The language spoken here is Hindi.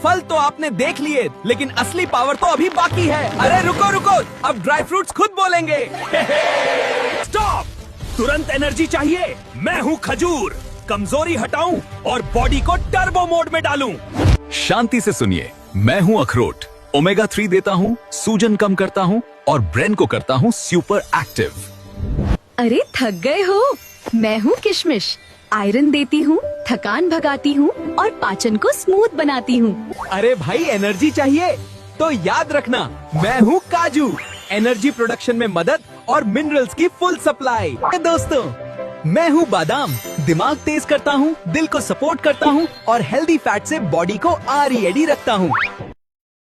फल तो आपने देख लिए, लेकिन असली पावर तो अभी बाकी है। अरे रुको रुको, अब ड्राई फ्रूट्स खुद बोलेंगे। स्टॉप! तुरंत एनर्जी चाहिए। मैं हूँ खजूर, कमजोरी हटाऊं और बॉडी को टर्बो मोड में डालूं। शांति से सुनिए, मैं हूँ अखरोट, ओमेगा 3 देता हूँ, सूजन कम करता हूँ और ब्रेन को करता हूँ सुपर एक्टिव। अरे थक गए हो? मैं हूँ किशमिश, आयरन देती हूँ, थकान भगाती हूँ और पाचन को स्मूथ बनाती हूँ। अरे भाई एनर्जी चाहिए तो याद रखना, मैं हूँ काजू, एनर्जी प्रोडक्शन में मदद और मिनरल्स की फुल सप्लाई। दोस्तों, मैं हूँ बादाम, दिमाग तेज करता हूँ, दिल को सपोर्ट करता हूँ और हेल्दी फैट से बॉडी को आरी एडी रखता हूँ।